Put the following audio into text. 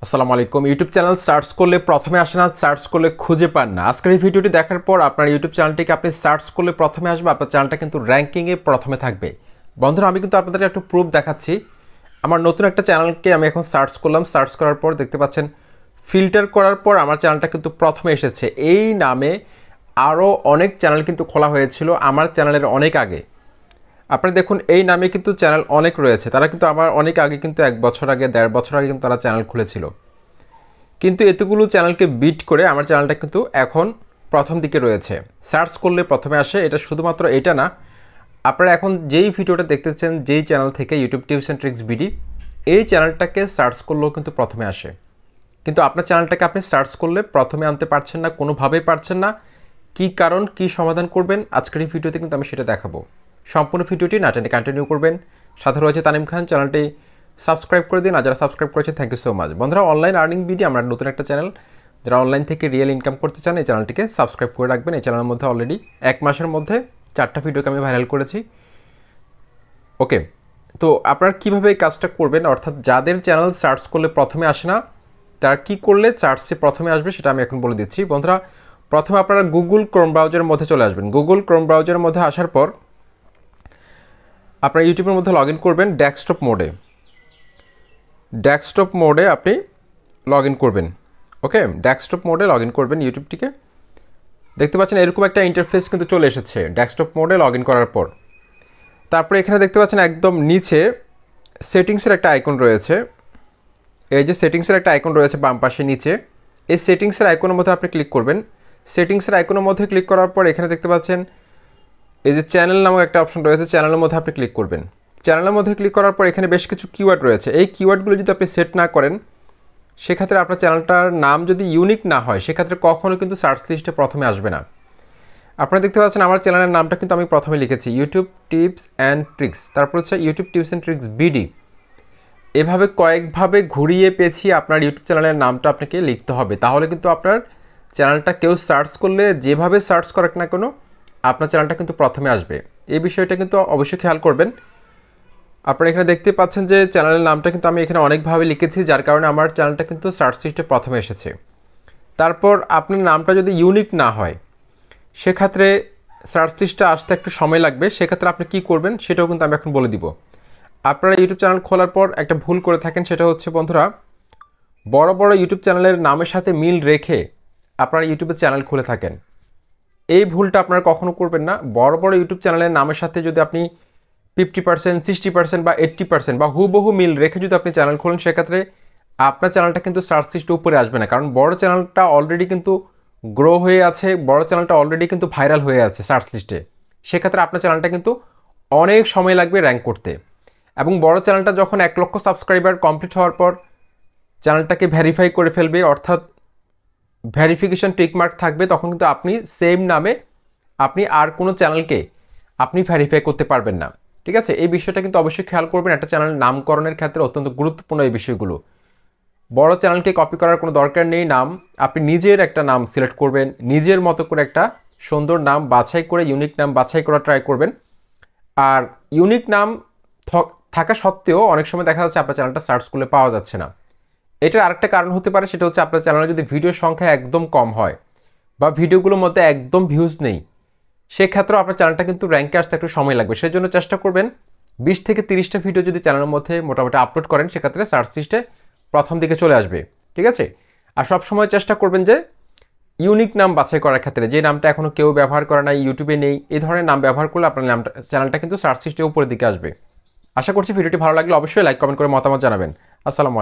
আসসালামু আলাইকুম। YouTube channel search করলে প্রথমে আসে না, সার্চ করলে খুঁজে পান না। আজকের এই ভিডিওটি দেখার পর আপনার ইউটিউব চ্যানেলটিকে আপনি সার্চ করলে প্রথমে আসবে, আপনার চ্যানেলটা কিন্তু র্যাঙ্কিংয়ে প্রথমে থাকবে। বন্ধুরা, আমি কিন্তু আপনাদেরকে একটু প্রুফ দেখাচ্ছি। আমার নতুন একটা চ্যানেলকে আমি এখন সার্চ করলাম, সার্চ করার পর দেখতে পাচ্ছেন ফিল্টার করার পর আমার চ্যানেলটা কিন্তু প্রথমে এসেছে। এই নামে আরও অনেক চ্যানেল কিন্তু খোলা হয়েছিল আমার চ্যানেলের অনেক আগে। আপনারা দেখুন, এই নামে কিন্তু চ্যানেল অনেক রয়েছে। তারা কিন্তু আমার অনেক আগে, কিন্তু 1 বছর আগে, 1.5 বছর আগে কিন্তু তারা চ্যানেল খুলেছিল। কিন্তু এতগুলো চ্যানেলকে বিট করে আমার চ্যানেলটা কিন্তু এখন প্রথম দিকে রয়েছে। সার্চ করলে প্রথমে আসে। এটা শুধুমাত্র এটা না, আপনারা এখন যেই ভিডিওটা দেখতেছেন, যেই চ্যানেল থেকে, YouTube tips and tricks BD, এই চ্যানেলটাকে সার্চ করলেও কিন্তু প্রথমে আসে। কিন্তু আপনার চ্যানেলটাকে আপনি সার্চ করলে প্রথমে আনতে পারছেন না, কোনোভাবেই পারছেন না। কী কারণ, কী সমাধান করবেন, আজকের এই ভিডিওতে কিন্তু আমি সেটা দেখাবো। সম্পূর্ণ ভিডিওটি না টেনে কন্টিনিউ করবেন। সাথে রয়েছে তানিম খান। চ্যানেলটি সাবস্ক্রাইব করে দিন, আর যারা সাবস্ক্রাইব করেছে থ্যাংক ইউ সো মাচ। বন্ধুরা, অনলাইন আর্নিং ভিডিও, আমরা নতুন একটা চ্যানেল, যারা অনলাইন থেকে রিয়েল ইনকাম করতে চান এই চ্যানেলটিকে সাবস্ক্রাইব করে রাখবেন। এই চ্যানেলের মধ্যে অলরেডি 1 মাসের মধ্যে 4টা ভিডিওকে আমি ভাইরাল করেছি। ওকে, তো আপনারা কীভাবে এই কাজটা করবেন, অর্থাৎ যাদের চ্যানেল সার্চ করলে প্রথমে আসে না, তারা কী করলে সার্চে প্রথমে আসবে সেটা আমি এখন বলে দিচ্ছি। বন্ধুরা, প্রথমে আপনারা গুগল ক্রোম ব্রাউজারের মধ্যে চলে আসবেন। গুগল ক্রোম ব্রাউজারের মধ্যে আসার পর আপনারা ইউটিউবের মধ্যে লগ ইন করবেন ডেস্কটপ মোডে। ডেস্কটপ মোডে আপনি লগ ইন করবেন। ওকে, ডেস্কটপ মোডে লগ ইন করবেন ইউটিউবটিকে। দেখতে পাচ্ছেন এরকম একটা ইন্টারফেস কিন্তু চলে এসেছে ডেস্কটপ মোডে লগ ইন করার পর। তারপরে এখানে দেখতে পাচ্ছেন একদম নিচে সেটিংসের একটা আইকন রয়েছে। এই যে সেটিংসের একটা আইকন রয়েছে বাম পাশে নিচে, এই সেটিংসের আইকনের মধ্যে আপনি ক্লিক করবেন। সেটিংসের আইকনের মধ্যে ক্লিক করার পর এখানে দেখতে পাচ্ছেন এই যে চ্যানেল নামক একটা অপশন রয়েছে, চ্যানেলের মধ্যে আপনি ক্লিক করবেন। চ্যানেলের মধ্যে ক্লিক করার পর এখানে বেশ কিছু কিওয়ার্ড রয়েছে। এই কিওয়ার্ডগুলো যদি আপনি সেট না করেন, সেক্ষেত্রে আপনার চ্যানেলটার নাম যদি ইউনিক না হয়, সেক্ষেত্রে কখনও কিন্তু সার্চ লিস্টে প্রথমে আসবে না। আপনারা দেখতে পাচ্ছেন আমার চ্যানেলের নামটা কিন্তু আমি প্রথমে লিখেছি ইউটিউব টিপস অ্যান্ড ট্রিক্স, তারপর হচ্ছে YouTube tips and tricks BD. এভাবে কয়েকভাবে ঘুরিয়ে পেঁচিয়ে আপনার ইউটিউব চ্যানেলের নামটা আপনাকে লিখতে হবে। তাহলে কিন্তু আপনার চ্যানেলটা কেউ সার্চ করলে, যেভাবে সার্চ করুক না কোনো, আপনার চ্যানেলটা কিন্তু প্রথমে আসবে। এই বিষয়টা কিন্তু অবশ্যই খেয়াল করবেন। আপনারা এখানে দেখতে পাচ্ছেন যে চ্যানেলের নামটা কিন্তু আমি এখানে অনেকভাবে লিখেছি, যার কারণে আমার চ্যানেলটা কিন্তু সার্চ লিস্টে প্রথমে এসেছে। তারপর আপনার নামটা যদি ইউনিক না হয়, সেক্ষেত্রে সার্চ লিস্টে আসতে একটু সময় লাগবে। সেক্ষেত্রে আপনি কী করবেন সেটাও কিন্তু আমি এখন বলে দিব। আপনারা ইউটিউব চ্যানেল খোলার পর একটা ভুল করে থাকেন, সেটা হচ্ছে বন্ধুরা, বড় বড় ইউটিউব চ্যানেলের নামের সাথে মিল রেখে আপনারা ইউটিউবে চ্যানেল খুলে থাকেন। এই ভুলটা আপনারা কখনো করবেন না। বড় বড় ইউটিউব চ্যানেলের নামের সাথে যদি আপনি 50%, 60% বা 80% বা হুবহু মিল রেখে যদি আপনি চ্যানেল খোলেন, সেক্ষেত্রে আপনার চ্যানেলটা কিন্তু সার্চ লিস্টে উপরে আসবে না। কারণ বড় চ্যানেলটা অলরেডি কিন্তু গ্রো হয়ে আছে, বড় চ্যানেলটা অলরেডি কিন্তু ভাইরাল হয়ে আছে সার্চ লিস্টে। সেক্ষেত্রে আপনার চ্যানেলটা কিন্তু অনেক সময় লাগবে র্যাঙ্ক করতে। এবং বড় চ্যানেলটা যখন 1 লক্ষ সাবস্ক্রাইবার কমপ্লিট হওয়ার পর চ্যানেলটাকে ভেরিফাই করে ফেলবে, অর্থাৎ ভেরিফিকেশন টিকমার্ক থাকবে, তখন কিন্তু আপনি সেম নামে আপনি আর কোনো চ্যানেলকে আপনি ভেরিফাই করতে পারবেন না। ঠিক আছে, এই বিষয়টা কিন্তু অবশ্যই খেয়াল করবেন। একটা চ্যানেল নামকরণের ক্ষেত্রে অত্যন্ত গুরুত্বপূর্ণ এই বিষয়গুলো। বড় চ্যানেলকে কপি করার কোনো দরকার নেই। নাম আপনি নিজের একটা নাম সিলেক্ট করবেন, নিজের মতো করে একটা সুন্দর নাম বাছাই করে, ইউনিক নাম বাছাই করা ট্রাই করবেন। আর ইউনিক নাম থাকা সত্ত্বেও অনেক সময় দেখা যাচ্ছে আপনার চ্যানেলটা সার্চ করলে পাওয়া যাচ্ছে না। এটার আরেকটা কারণ হতে পারে, সেটা হচ্ছে আপনার চ্যানেলে যদি ভিডিওর সংখ্যা একদম কম হয় বা ভিডিওগুলোর মধ্যে একদম ভিউজ নেই, সেক্ষেত্রেও আপনার চ্যানেলটা কিন্তু র্যাঙ্কে আসতে একটু সময় লাগবে। সেই জন্য চেষ্টা করবেন 20 থেকে 30টা ভিডিও যদি চ্যানেলের মধ্যে মোটামুটি আপলোড করেন, সেক্ষেত্রে সার্চ লিস্টে প্রথম দিকে চলে আসবে। ঠিক আছে, আর সবসময় চেষ্টা করবেন যে ইউনিক নাম বাছাই করার ক্ষেত্রে, যে নামটা এখনও কেউ ব্যবহার করে নাই, ইউটিউবে নেই, এই ধরনের নাম ব্যবহার করলে আপনার নামটা, চ্যানেলটা কিন্তু সার্চ লিস্টে উপরের দিকে আসবে। আশা করছি ভিডিওটি ভালো লাগলে অবশ্যই লাইক কমেন্ট করে মতামত জানাবেন। আসসালামু আলাইকুম।